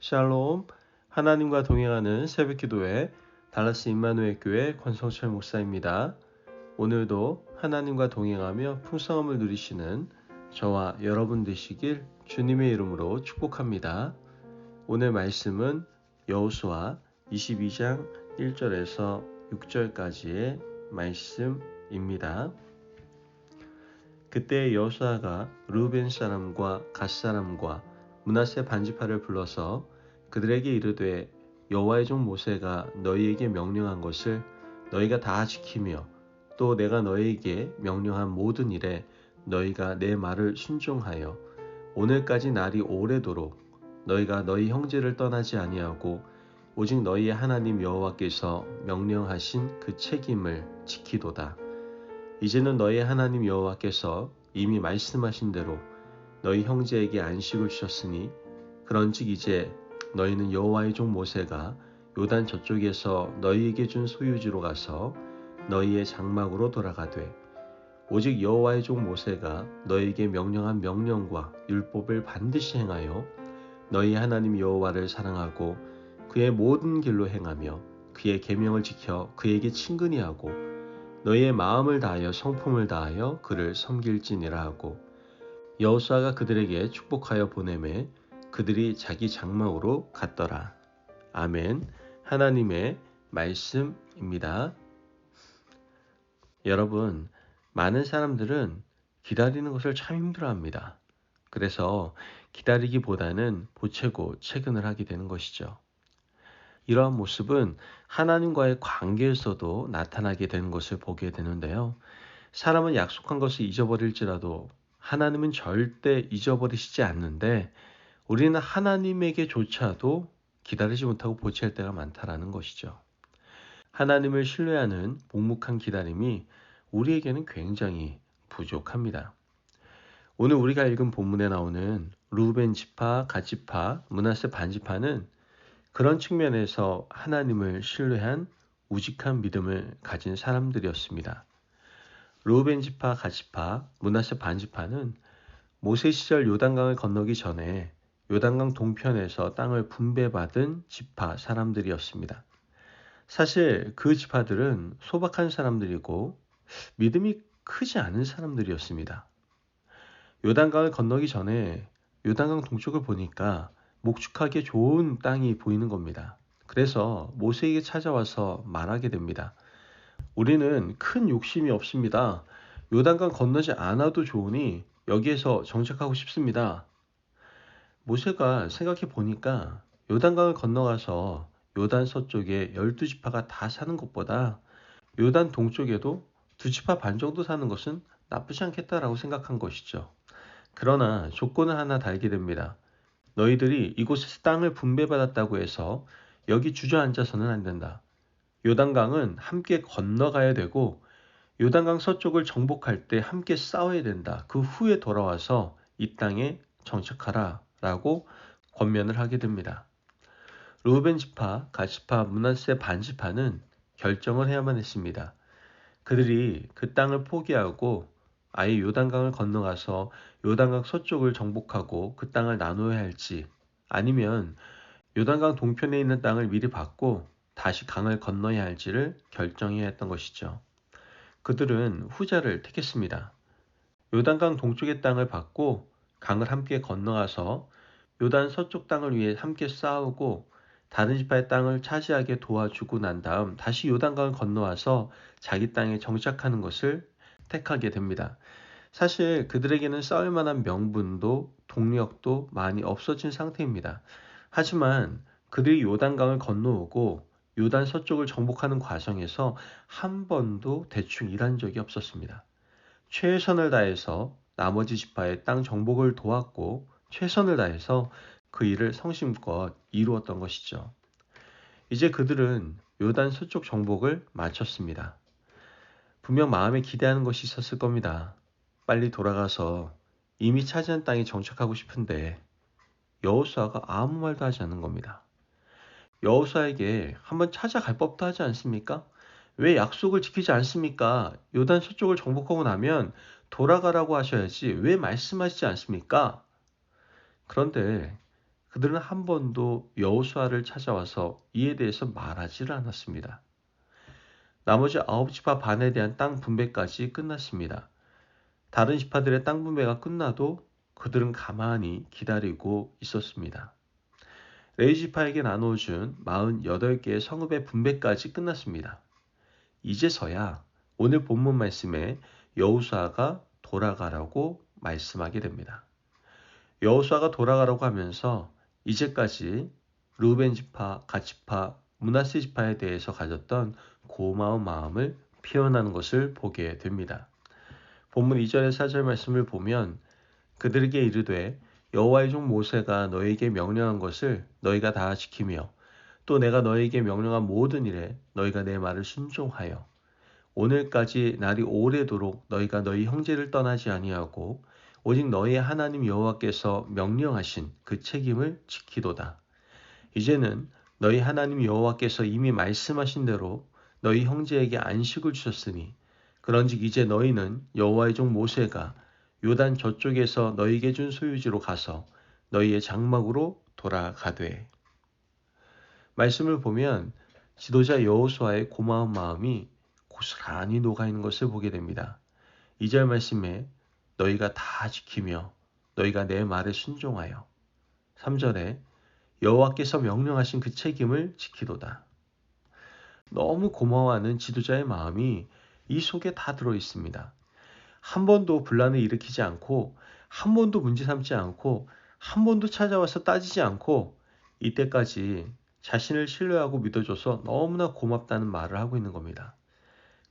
샬롬, 하나님과 동행하는 새벽기도회 달라스 임마누엘 교회 권성철 목사입니다. 오늘도 하나님과 동행하며 풍성함을 누리시는 저와 여러분 되시길 주님의 이름으로 축복합니다. 오늘 말씀은 여호수아 22장 1절에서 6절까지의 말씀입니다. 그때 여호수아가 르우벤 사람과 갓 사람과 므낫세 반지파를 불러서 그들에게 이르되 여호와의 종 모세가 너희에게 명령한 것을 너희가 다 지키며 또 내가 너희에게 명령한 모든 일에 너희가 내 말을 순종하여 오늘까지 날이 오래도록 너희가 너희 형제를 떠나지 아니하고 오직 너희의 하나님 여호와께서 명령하신 그 책임을 지키도다. 이제는 너희의 하나님 여호와께서 이미 말씀하신 대로 너희 형제에게 안식을 주셨으니 그런즉 이제 너희는 여호와의 종 모세가 요단 저쪽에서 너희에게 준 소유지로 가서 너희의 장막으로 돌아가되 오직 여호와의 종 모세가 너희에게 명령한 명령과 율법을 반드시 행하여 너희 하나님 여호와를 사랑하고 그의 모든 길로 행하며 그의 계명을 지켜 그에게 친근히 하고 너희의 마음을 다하여 성품을 다하여 그를 섬길지니라 하고 여호수아가 그들에게 축복하여 보내매 그들이 자기 장막으로 갔더라. 아멘. 하나님의 말씀입니다. 여러분, 많은 사람들은 기다리는 것을 참 힘들어합니다. 그래서 기다리기보다는 보채고 채근을 하게 되는 것이죠. 이러한 모습은 하나님과의 관계에서도 나타나게 되는 것을 보게 되는데요. 사람은 약속한 것을 잊어버릴지라도 하나님은 절대 잊어버리시지 않는데 우리는 하나님에게조차도 기다리지 못하고 보채할 때가 많다라는 것이죠. 하나님을 신뢰하는 묵묵한 기다림이 우리에게는 굉장히 부족합니다. 오늘 우리가 읽은 본문에 나오는 르우벤 지파, 갓 지파, 므낫세 반지파는 그런 측면에서 하나님을 신뢰한 우직한 믿음을 가진 사람들이었습니다. 르우벤 지파, 갓 지파, 므낫세 반지파는 모세 시절 요단강을 건너기 전에 요단강 동편에서 땅을 분배받은 지파 사람들이었습니다. 사실 그 지파들은 소박한 사람들이고 믿음이 크지 않은 사람들이었습니다. 요단강을 건너기 전에 요단강 동쪽을 보니까 목축하기에 좋은 땅이 보이는 겁니다. 그래서 모세에게 찾아와서 말하게 됩니다. 우리는 큰 욕심이 없습니다. 요단강 건너지 않아도 좋으니 여기에서 정착하고 싶습니다. 모세가 생각해 보니까 요단강을 건너가서 요단 서쪽에 12지파가 다 사는 것보다 요단 동쪽에도 2지파 반 정도 사는 것은 나쁘지 않겠다라고 생각한 것이죠. 그러나 조건을 하나 달게 됩니다. 너희들이 이곳에서 땅을 분배받았다고 해서 여기 주저앉아서는 안 된다. 요단강은 함께 건너가야 되고 요단강 서쪽을 정복할 때 함께 싸워야 된다. 그 후에 돌아와서 이 땅에 정착하라 라고 권면을 하게 됩니다. 르우벤 지파, 갓 지파, 므낫세 반지파는 결정을 해야만 했습니다. 그들이 그 땅을 포기하고 아예 요단강을 건너가서 요단강 서쪽을 정복하고 그 땅을 나눠야 할지 아니면 요단강 동편에 있는 땅을 미리 받고 다시 강을 건너야 할지를 결정해야 했던 것이죠. 그들은 후자를 택했습니다. 요단강 동쪽의 땅을 받고 강을 함께 건너가서 요단 서쪽 땅을 위해 함께 싸우고 다른 지파의 땅을 차지하게 도와주고 난 다음 다시 요단강을 건너와서 자기 땅에 정착하는 것을 택하게 됩니다. 사실 그들에게는 싸울 만한 명분도 동력도 많이 없어진 상태입니다. 하지만 그들이 요단강을 건너오고 요단 서쪽을 정복하는 과정에서 한 번도 대충 일한 적이 없었습니다. 최선을 다해서 나머지 지파의 땅 정복을 도왔고 최선을 다해서 그 일을 성심껏 이루었던 것이죠. 이제 그들은 요단 서쪽 정복을 마쳤습니다. 분명 마음에 기대하는 것이 있었을 겁니다. 빨리 돌아가서 이미 차지한 땅에 정착하고 싶은데 여호수아가 아무 말도 하지 않는 겁니다. 여호수아에게 한번 찾아갈 법도 하지 않습니까? 왜 약속을 지키지 않습니까? 요단 서쪽을 정복하고 나면 돌아가라고 하셔야지 왜 말씀하시지 않습니까? 그런데 그들은 한 번도 여호수아를 찾아와서 이에 대해서 말하지를 않았습니다. 나머지 9지파 반에 대한 땅 분배까지 끝났습니다. 다른 지파들의 땅 분배가 끝나도 그들은 가만히 기다리고 있었습니다. 레위 지파에게 나눠준 48개의 성읍의 분배까지 끝났습니다. 이제서야 오늘 본문 말씀에 여호수아가 돌아가라고 말씀하게 됩니다. 여호수아가 돌아가라고 하면서 이제까지 르우벤 지파, 갓 지파, 므낫세 지파에 대해서 가졌던 고마운 마음을 표현하는 것을 보게 됩니다. 본문 2절의 4절 말씀을 보면 그들에게 이르되 여호와의 종 모세가 너에게 명령한 것을 너희가 다 지키며 또 내가 너에게 명령한 모든 일에 너희가 내 말을 순종하여 오늘까지 날이 오래도록 너희가 너희 형제를 떠나지 아니하고 오직 너희의 하나님 여호와께서 명령하신 그 책임을 지키도다. 이제는 너희 하나님 여호와께서 이미 말씀하신 대로 너희 형제에게 안식을 주셨으니 그런즉 이제 너희는 여호와의 종 모세가 요단 저쪽에서 너희에게 준 소유지로 가서 너희의 장막으로 돌아가되. 말씀을 보면 지도자 여호수아의 고마운 마음이 고스란히 녹아있는 것을 보게 됩니다. 2절 말씀에 너희가 다 지키며 너희가 내 말에 순종하여 3절에 여호와께서 명령하신 그 책임을 지키도다. 너무 고마워하는 지도자의 마음이 이 속에 다 들어있습니다. 한 번도 분란을 일으키지 않고 한 번도 문제 삼지 않고 한 번도 찾아와서 따지지 않고 이때까지 자신을 신뢰하고 믿어줘서 너무나 고맙다는 말을 하고 있는 겁니다.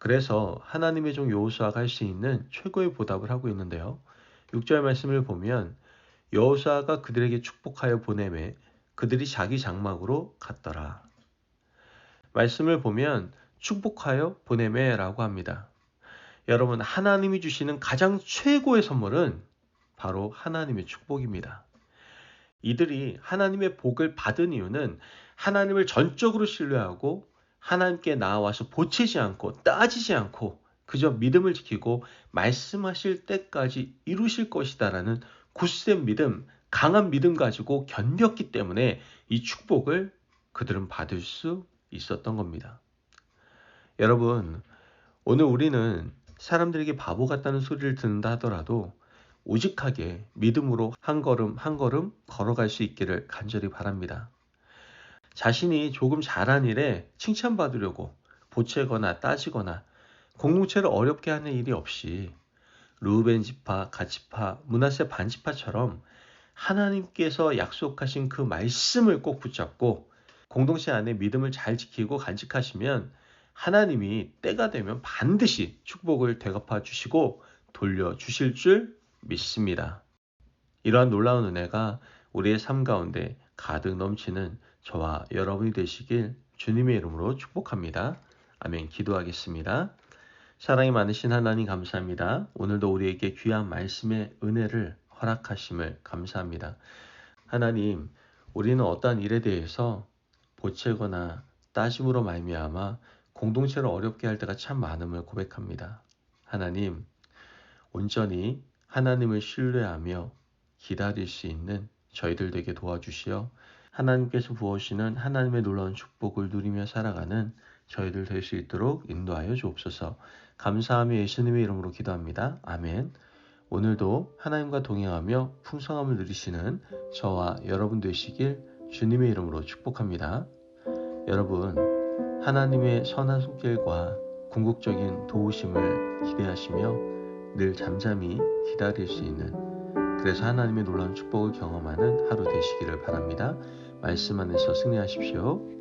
그래서 하나님의 종 여호수아가 할 수 있는 최고의 보답을 하고 있는데요. 6절 말씀을 보면 여호수아가 그들에게 축복하여 보내매 그들이 자기 장막으로 갔더라. 말씀을 보면 축복하여 보내매라고 합니다. 여러분, 하나님이 주시는 가장 최고의 선물은 바로 하나님의 축복입니다. 이들이 하나님의 복을 받은 이유는 하나님을 전적으로 신뢰하고 하나님께 나아와서 보채지 않고 따지지 않고 그저 믿음을 지키고 말씀하실 때까지 이루실 것이다라는 굳센 믿음, 강한 믿음 가지고 견뎠기 때문에 이 축복을 그들은 받을 수 있었던 겁니다. 여러분, 오늘 우리는 사람들에게 바보 같다는 소리를 듣는다 하더라도 오직하게 믿음으로 한 걸음 한 걸음 걸어갈 수 있기를 간절히 바랍니다. 자신이 조금 잘한 일에 칭찬받으려고 보채거나 따지거나 공동체를 어렵게 하는 일이 없이 르우벤 지파, 갓 지파, 므낫세 반 지파처럼 하나님께서 약속하신 그 말씀을 꼭 붙잡고 공동체 안에 믿음을 잘 지키고 간직하시면 하나님이 때가 되면 반드시 축복을 되갚아 주시고 돌려주실 줄 믿습니다. 이러한 놀라운 은혜가 우리의 삶 가운데 가득 넘치는 저와 여러분이 되시길 주님의 이름으로 축복합니다. 아멘. 기도하겠습니다. 사랑이 많으신 하나님 감사합니다. 오늘도 우리에게 귀한 말씀의 은혜를 허락하심을 감사합니다. 하나님, 우리는 어떠한 일에 대해서 보채거나 따짐으로 말미암아 공동체를 어렵게 할 때가 참 많음을 고백합니다. 하나님, 온전히 하나님을 신뢰하며 기다릴 수 있는 저희들 되게 도와주시어 하나님께서 부어주시는 하나님의 놀라운 축복을 누리며 살아가는 저희들 될 수 있도록 인도하여 주옵소서. 감사하며 예수님의 이름으로 기도합니다. 아멘. 오늘도 하나님과 동행하며 풍성함을 누리시는 저와 여러분 되시길 주님의 이름으로 축복합니다. 여러분, 하나님의 선한 손길과 궁극적인 도우심을 기대하시며 늘 잠잠히 기다릴 수 있는, 그래서 하나님의 놀라운 축복을 경험하는 하루 되시기를 바랍니다. 말씀 안에서 승리하십시오.